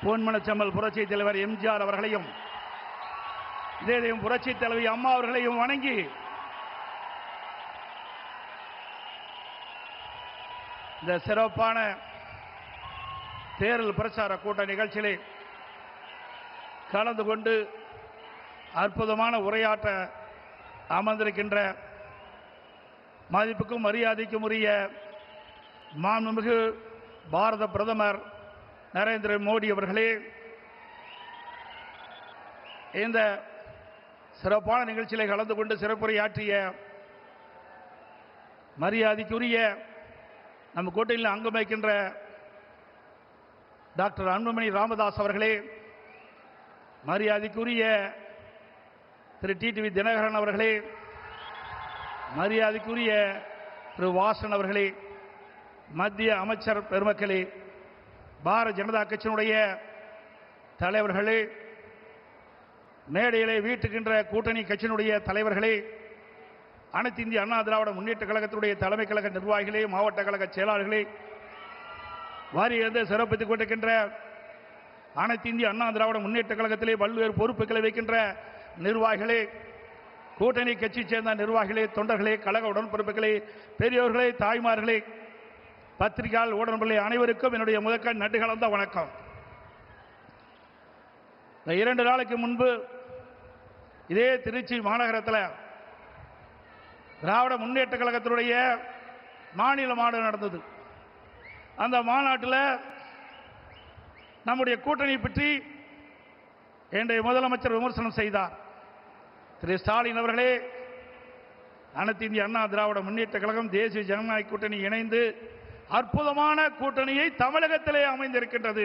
பொன்மனச்செம்மல் புரட்சி தலைவர் எம்ஜிஆர் அவர்களையும் இதேதையும் புரட்சி தலைவி அம்மா அவர்களையும் வணங்கி இந்த சிறப்பான தேர்தல் பிரச்சார கூட்ட நிகழ்ச்சியிலே கலந்து கொண்டு அற்புதமான உரையாற்ற அமர்ந்திருக்கின்ற மதிப்புக்கும் மரியாதைக்கும் உரிய மாண்புமிகு பாரத பிரதமர் நரேந்திர மோடி அவர்களே, இந்த சிறப்பான நிகழ்ச்சியிலே கலந்து கொண்டு சிறப்புரையாற்றிய மரியாதைக்குரிய நம்ம கூட்டணியில் அங்கம் வகிக்கின்ற டாக்டர் அன்புமணி ராமதாஸ் அவர்களே, மரியாதைக்குரிய திரு டிடிவி தினகரன் அவர்களே, மரியாதைக்குரிய திரு வாசன் அவர்களே, மத்திய அமைச்சர் பெருமக்களே, பாரதிய ஜனதா கட்சியினுடைய தலைவர்களே, மேடையிலே வீட்டுகின்ற கூட்டணி கட்சியினுடைய தலைவர்களே, அனைத்து இந்திய அண்ணா திராவிட முன்னேற்ற கழகத்தினுடைய தலைமை கழக நிர்வாகிகளே, மாவட்ட கழக செயலாளர்களே, வாரியிலிருந்து சிறப்பித்துக் கொண்டிருக்கின்ற அனைத்து இந்திய அண்ணா திராவிட முன்னேற்ற கழகத்திலே பல்வேறு பொறுப்புகளை வைக்கின்ற நிர்வாகிகளே, கூட்டணி கட்சி சேர்ந்த நிர்வாகிகளே, தொண்டர்களே, கழக உடன்பிறப்புகளே, பெரியோர்களே, தாய்மார்களே, பத்திரிகையாளர் ஊடகங்களே, அனைவருக்கும் என்னுடைய முதற்கண் நன்றி கலந்த வணக்கம். 2 நாளைக்கு முன்பு இதே திருச்சி மாநகரத்தில் திராவிட முன்னேற்ற கழகத்தினுடைய மாநில மாநாடு நடந்தது. அந்த மாநாட்டில் நம்முடைய கூட்டணி பற்றி இன்றைய முதலமைச்சர் விமர்சனம் செய்தார். திரு ஸ்டாலின் அவர்களே, அனைத்து இந்திய அண்ணா திராவிட முன்னேற்ற கழகம் தேசிய ஜனநாயக கூட்டணி இணைந்து அற்புதமான கூட்டணியை தமிழகத்திலே அமைந்திருக்கின்றது.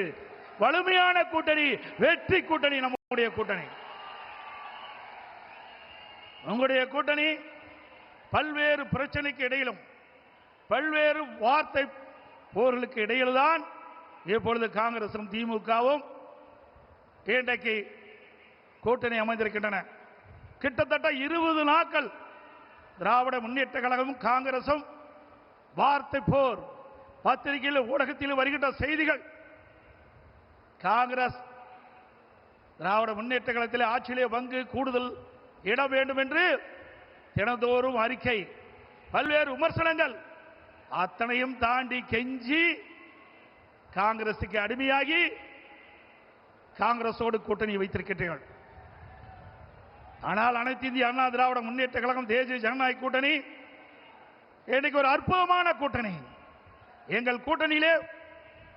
வலிமையான கூட்டணி, வெற்றி கூட்டணி நம்முடைய கூட்டணி. உங்களுடைய கூட்டணி பல்வேறு பிரச்சனைக்கு இடையிலும் பல்வேறு வார்த்தை போர்களுக்கு இடையில்தான் இப்பொழுது காங்கிரசும் திமுகவும் இன்றைக்கு கூட்டணி அமைந்திருக்கின்றன. கிட்டத்தட்ட 20 நாட்கள் திராவிட முன்னேற்ற கழகமும் காங்கிரசும் வார்த்தை போர். பத்திரிகையில் ஊடகத்தில் வருகின்ற செய்திகள், காங்கிரஸ் திராவிட முன்னேற்ற கழகத்தில் ஆட்சியிலே பங்கு கூடுதல் இட வேண்டும் என்று தினந்தோறும் அறிக்கை, பல்வேறு விமர்சனங்கள், அத்தனையும் தாண்டி கெஞ்சி காங்கிரசுக்கு அடிமையாகி காங்கிரசோடு கூட்டணி வைத்திருக்கின்றீர்கள். ஆனால் அனைத்து இந்திய அண்ணா திராவிட முன்னேற்ற கழகம் தேசிய ஜனநாயக கூட்டணி இன்னைக்கு ஒரு அற்புதமான கூட்டணி. எங்கள் கூட்டணியிலே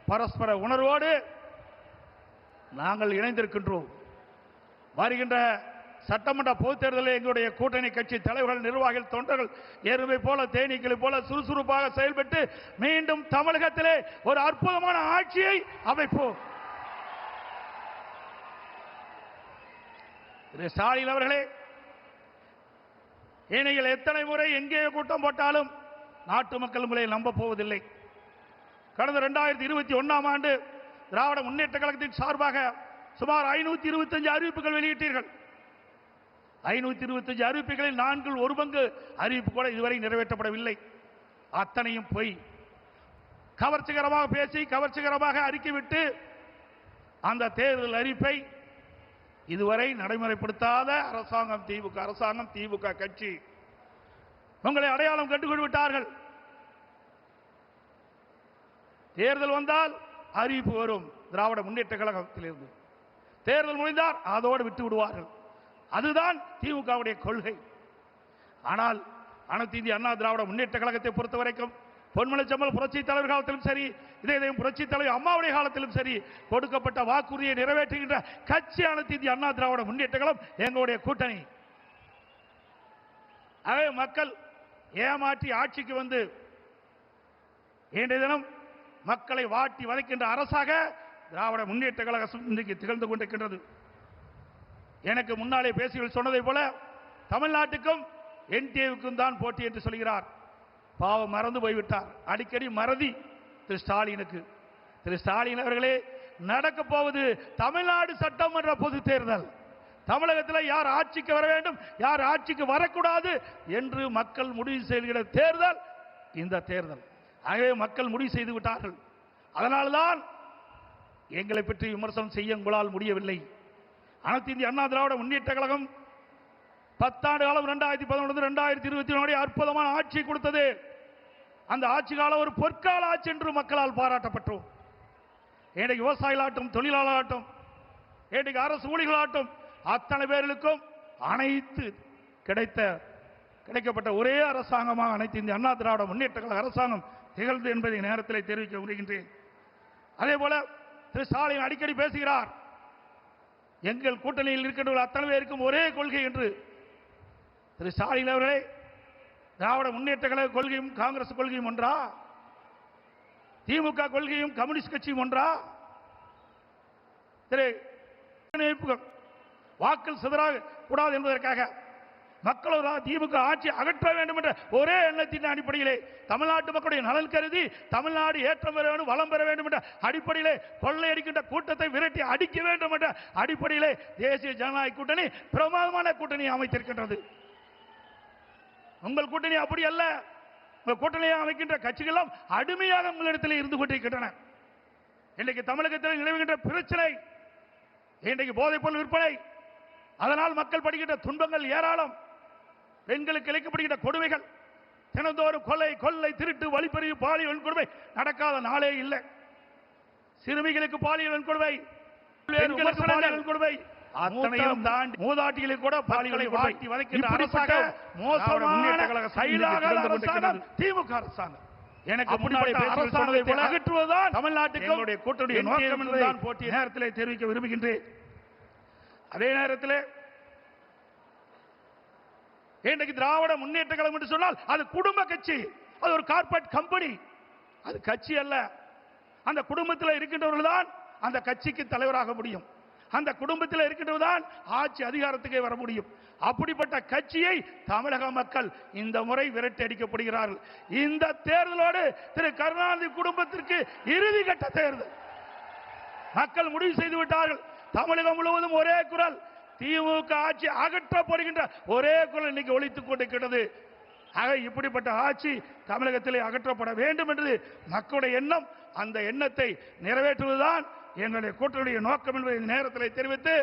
பரஸ்பர உணர்வோடு நாங்கள் இணைந்திருக்கின்றோம். வருகின்ற சட்டமன்ற பொதுத் தேர்தலில் எங்களுடைய கூட்டணி கட்சி தலைவர்கள், நிர்வாகிகள், தொண்டர்கள் எருமை போல தேனீக்களை போல சுறுசுறுப்பாக செயல்பட்டு மீண்டும் தமிழகத்திலே ஒரு அற்புதமான ஆட்சியை அமைப்போம். திரு ஸ்டாலின் அவர்களே, நீங்கள் எத்தனை முறை எங்கே கூட்டம் போட்டாலும் நாட்டு மக்கள் உங்களை நம்ப போவதில்லை. கடந்த 2021ஆம் ஆண்டு திராவிட முன்னேற்ற கழகத்தின் சார்பாக சுமார் 525 அறிவிப்புகள் வெளியிட்டீர்கள். 525 அறிவிப்புகளில் 4/1 அறிவிப்பு கூட இதுவரை நிறைவேற்றப்படவில்லை. அத்தனையும் போய் கவர்ச்சிகரமாக பேசி கவர்ச்சிகரமாக அறிக்கை விட்டு அந்த தேர்தல் அறிவிப்பை இதுவரை நடைமுறைப்படுத்தாத அரசாங்கம் திமுக கட்சி உங்களை அடையாளம் கண்டுகொண்டு விட்டார்கள். தேர்தல் வந்தால் அறிவிப்பு வரும் திராவிட முன்னேற்ற கழகத்திலிருந்து. தேர்தல் முடிந்தால் அதோடு விட்டு விடுவார்கள். அதுதான் திமுகவுடைய கொள்கை. ஆனால் அனைத்து இந்திய அண்ணா திராவிட முன்னேற்ற கழகத்தை பொறுத்தவரைக்கும் பொன்மனச்செம்மல் புரட்சி தலைவர் காலத்திலும் சரி, இதயம் புரட்சி தலைவர் அம்மாவுடைய காலத்திலும் சரி, கொடுக்கப்பட்ட வாக்குறுதியை நிறைவேற்றுகின்ற கட்சி அனைத்து இந்திய அண்ணா திராவிட முன்னேற்ற கழகம் எங்களுடைய கூட்டணி. ஆகவே மக்கள் ஏமாற்றி ஆட்சிக்கு வந்து இன்றைய தினம் மக்களை வாட்டி வதைக்கின்ற அரசாக திராவிட முன்னேற்ற கழகம் இன்றைக்கு திகழ்ந்து கொண்டிருக்கின்றது. எனக்கு முன்னாலே பேசிகள் சொன்னதை போல தமிழ்நாட்டுக்கும் என்டிஏவுக்கும் தான் போட்டி என்று சொல்கிறார். பாவம், மறந்து போய்விட்டார். அடிக்கடி மறதி திரு ஸ்டாலினுக்கு. திரு ஸ்டாலின் அவர்களே, நடக்க போவது தமிழ்நாடு சட்டமன்ற பொது தேர்தல். தமிழகத்தில் யார் ஆட்சிக்கு வர வேண்டும், யார் ஆட்சிக்கு வரக்கூடாது என்று மக்கள் முடிவு செய்கிற தேர்தல் இந்த தேர்தல். ஆகவே மக்கள் முடிவு செய்து விட்டார்கள். அதனால்தான் எங்களை பற்றி விமர்சனம் செய்ய உங்களால் முடியவில்லை. அனைத்து இந்திய அண்ணா திராவிட முன்னேற்ற கழகம் 10 ஆண்டு காலம் 2011 2024 அற்புதமான ஆட்சி கொடுத்தது. அந்த ஆட்சி காலம் ஒரு பொற்கால ஆட்சி என்று மக்களால் பாராட்டப்பட்டோம். இன்றைக்கு விவசாயிகளாட்டும், தொழிலாளர்களாட்டும், இன்றைக்கு அரசு ஊழியர்களாட்டும் அத்தனை பேர்களுக்கும் அனைத்து கிடைக்கப்பட்ட ஒரே அரசாங்கமாக அனைத்து இந்திய அண்ணா திராவிட முன்னேற்ற கழக அரசாங்கம் திகழ்ந்து என்பதை நேரத்தில் தெரிவிக்க விரும்புகின்றேன். அதே போல திரு ஸ்டாலின் அடிக்கடி பேசுகிறார், எங்கள் கூட்டணியில் இருக்கின்ற அத்தனை பேருக்கும் ஒரே கொள்கை என்று. திரு ஸ்டாலின் அவர்களே, திராவிட முன்னேற்ற கழக கொள்கையும் காங்கிரஸ் கொள்கையும் ஒன்றா? திமுக கொள்கையும் கம்யூனிஸ்ட் கட்சியும் ஒன்றா? வாக்கள் சிதறாக கூடாது என்பதற்காக மக்களோட திமுக ஆட்சி அகற்ற வேண்டும் என்ற ஒரே எண்ணத்தின் அடிப்படையிலே, தமிழ்நாட்டு மக்களுடைய நலன் கருதி தமிழ்நாடு ஏற்றம் பெற வேண்டும், வளம் பெற வேண்டும் என்ற அடிப்படையிலே, கொள்ளையடிக்கின்ற கூட்டத்தை விரட்டி அடிக்க வேண்டும் என்ற அடிப்படையிலே தேசிய ஜனநாயக கூட்டணி பிரமாதமான கூட்டணியை அமைத்திருக்கின்றது. உங்கள் கூட்டணி அப்படி அல்ல. உங்கள் கூட்டணியை அமைக்கின்ற கட்சிகள் அடிமையாக உங்களிடத்தில் இருந்து கொண்டிருக்கின்றன. இன்றைக்கு தமிழகத்தில் நிலவுகின்ற பிரச்சனை, இன்றைக்கு போதைப் பொருள் விற்பனை, அதனால் மக்கள் படுகின்ற துன்பங்கள் ஏராளம். பெண்களுக்கு இழைக்கப்படுகின்ற கொடுமைகள், தினந்தோறும் கொலை, கொள்ளை, திருட்டு, வழிப்பறிவு, பாலியல் வன்கொடுமை நடக்காத நாளே இல்லை. சிறுமிகளுக்கு பாலியல் வன்கொடுமை, பெண்களுக்கு பாலியல் வன்கொடுமை, அத்தனையும் தாண்டி மூதாட்டிகளை கூட பாலியலை வாட்டி வதைக்கின்ற அரசாங்கம் திமுக அரசாங்கம். எனக்கு முன்னாடி அகற்றுவதுதான் தமிழ்நாட்டுக்கு கூட்டணி நோக்கம் என்பதுதான் போட்டிய நேரத்தில் தெரிவிக்க விரும்புகின்றேன். அதே நேரத்தில் இன்றைக்கு திராவிட முன்னேற்ற கழகம் என்று சொன்னால் அது குடும்ப கட்சி, அது ஒரு கார்ப்பரேட் கம்பெனி, அது கட்சி அல்ல. அந்த குடும்பத்தில் இருக்கின்றவர்கள் தான் அந்த கட்சிக்கு தலைவராக முடியும், அந்த குடும்பத்தில் இருக்கின்றவர் தான் ஆட்சி அதிகாரத்துக்கு வர முடியும். அப்படிப்பட்ட கட்சியை தமிழக மக்கள் இந்த முறை விரட்டி அடிக்கப்படுகிறார்கள். இந்த தேர்தலோடு திரு கருணாநிதி குடும்பத்திற்கு இறுதி கட்ட தேர்தல் மக்கள் முடிவு செய்து விட்டார்கள். தமிழகம் முழுவதும் ஒரே குரல், திமுக ஆட்சி அகற்றப்படுகின்ற ஒரே குரல் இன்னைக்கு ஒலித்துக் கொண்டிருக்கிறது. ஆக இப்படிப்பட்ட ஆட்சி தமிழகத்திலே அகற்றப்பட வேண்டும் என்று மக்களுடைய எண்ணம். அந்த எண்ணத்தை நிறைவேற்றுவதுதான் எங்களுடைய கூட்டணியுடைய நோக்கம் என்பதை இந்த நேரத்தில் தெரிவித்து,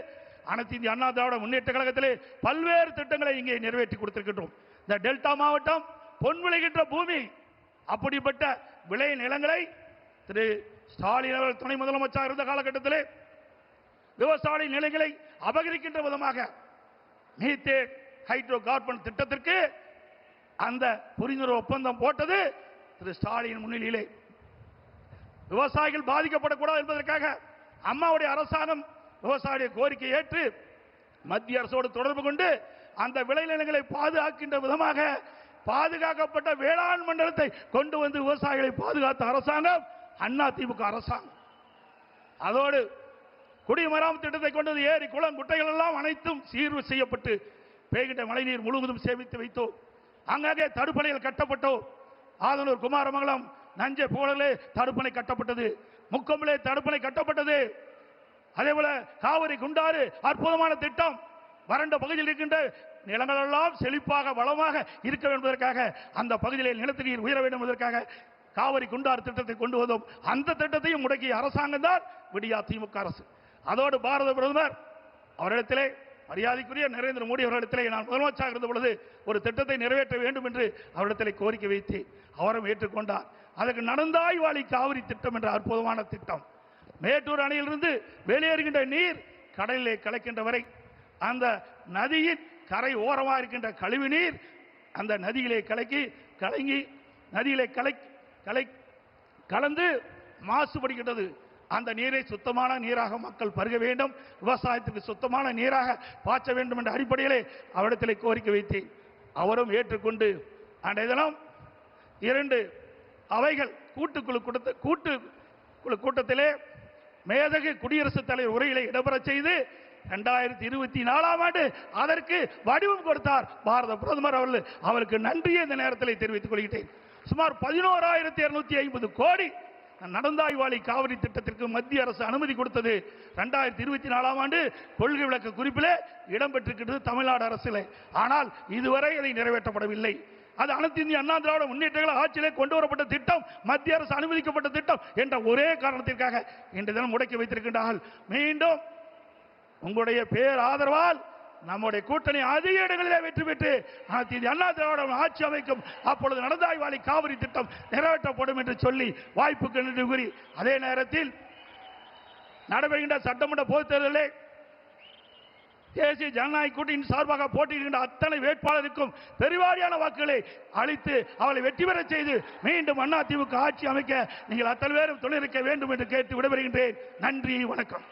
அனைத்து இந்திய அண்ணா திராவிட முன்னேற்ற கழகத்திலே பல்வேறு திட்டங்களை இங்கே நிறைவேற்றி கொடுத்திருக்கின்றோம். இந்த டெல்டா மாவட்டம் பொன் விளைகின்ற பூமி, அப்படிப்பட்ட விளை நிலங்களை திரு ஸ்டாலின் அவர்கள் துணை முதலமைச்சர் இருந்த காலகட்டத்திலே விவசாய நிலங்களை அபகரிக்கின்ற விதமாக மீத்தேன் ஹைட்ரோ கார்பன் திட்டத்திற்கு அந்த புரிந்துணர்வு ஒப்பந்தம் போட்டது திரு ஸ்டாலின் முன்னிலையிலே. விவசாயிகள் பாதிக்கப்படக்கூடாது என்பதற்காக அம்மாவுடைய அரசாங்கம் விவசாயிய கோரிக்கை ஏற்று மத்திய அரசோடு தொடர்பு கொண்டு அந்த விளைநிலங்களை பாதுகாக்கின்ற விதமாக பாதுகாக்கப்பட்ட வேளாண் மண்டலத்தை கொண்டு வந்து விவசாயிகளை பாதுகாத்த அரசாங்கம் அண்ணா திமுக அரசாங்கம். அதோடு குடிமராமத்து திட்டத்தை கொண்டது ஏரி, குளம், குட்டைகள் எல்லாம் அனைத்தும் சீர்வு செய்யப்பட்டு பெய்கின்ற மழைநீர் முழுவதும் சேமித்து வைத்தோம். அங்கங்கே தடுப்பணைகள் கட்டப்பட்டோம். ஆதனூர், குமாரமங்கலம், நஞ்சை புகழிலே தடுப்பணை கட்டப்பட்டது, முக்கம்பிலே தடுப்பணை கட்டப்பட்டது. அதே போல காவிரி குண்டாறு அற்புதமான திட்டம். வறண்ட பகுதியில் இருக்கின்ற நிலங்கள் எல்லாம் செழிப்பாக வளமாக இருக்க என்பதற்காக, அந்த பகுதியில் நிலத்தடி நீர் உயர வேண்டும் என்பதற்காக காவிரி குண்டாறு திட்டத்தை கொண்டு வந்தோம். அந்த திட்டத்தையும் முடக்கிய அரசாங்கம் தான் விடியா திமுக அரசு. அதோடு பாரத பிரதமர் அவரிடத்திலே, மரியாதைக்குரிய நரேந்திர மோடி அவர்களிடத்திலே நான் முதலமைச்சராக இருந்த பொழுது ஒரு திட்டத்தை நிறைவேற்ற வேண்டும் என்று அவரிடத்திலே கோரிக்கை வைத்து அவரும் ஏற்றுக்கொண்டார். அதற்கு நடந்தாய் வாழி காவிரி திட்டம் என்ற அற்புதமான திட்டம். மேட்டூர் அணையிலிருந்து வெளியேறுகின்ற நீர் கடலிலே கலக்கின்ற வரை அந்த நதியின் கரை ஓரமாக இருக்கின்ற கழிவு நீர் அந்த நதியிலே கலங்கி நதியிலே கலந்து மாசுபடுகின்றது. அந்த நீரை சுத்தமான நீராக மக்கள் பருக வேண்டும், விவசாயத்துக்கு சுத்தமான நீராக பாய்ச்ச வேண்டும் என்ற அடிப்படையிலே அவரிடத்திலே கோரிக்கை வைத்தேன். அவரும் ஏற்றுக்கொண்டு அன்றைய தினம் 2 அவைகள் கூட்டுக்குழு கூட்டத்திலே மேதகு குடியரசுத் தலைவர் உரையிலே இடம்பெற செய்து 2024ஆம் ஆண்டு அதற்கு வடிவம் கொடுத்தார் பாரத பிரதமர் அவர்கள். அவருக்கு நன்றியை இந்த நேரத்தில் தெரிவித்துக் கொள்கிறேன். சுமார் 11,250 கோடி நடந்தாய் வாழி காவிரி திட்டத்திற்கு மத்திய அரசு அனுமதி கொடுத்தது 2024ஆம் ஆண்டு கொள்கை விளக்க குறிப்பிலே இடம்பெற்றிருக்கிறது தமிழ்நாடு அரசிலே. ஆனால் இதுவரை அதை நிறைவேற்றப்படவில்லை. அது அனைத்து இந்திய அண்ணா திராவிட முன்னேற்ற கழக ஆட்சியிலே கொண்டு வரப்பட்ட திட்டம், மத்திய அரசு அனுமதிக்கப்பட்ட திட்டம் என்ற ஒரே காரணத்திற்காக இன்று தினம் முடக்கி வைத்திருக்கின்றார்கள். மீண்டும் உங்களுடைய பேர் ஆதரவால் நம்முடைய கூட்டணி அதிக இடங்களிலே வெற்றி பெற்று அனைத்து இந்திய அண்ணா திராவிட ஆட்சி அமைக்கும். அப்பொழுது நடந்தாய் வாழி காவிரி திட்டம் நிறைவேற்றப்படும் என்று சொல்லி வாய்ப்புக்கு நன்றி கூறி, அதே நேரத்தில் நடைபெறுகின்ற சட்டமன்ற பொதுத் தேர்தலில் தேசிய ஜனநாயக கூட்டணியின் சார்பாக போட்டியிடுகின்ற அத்தனை வேட்பாளருக்கும் பெருவாரியான வாக்குகளை அளித்து அவளை வெற்றி பெற செய்து மீண்டும் அதிமுக ஆட்சி அமைக்க நீங்கள் அத்தனை பேரும் துணை இருக்க வேண்டும் என்று கேட்டு விடைபெறுகின்றேன். நன்றி, வணக்கம்.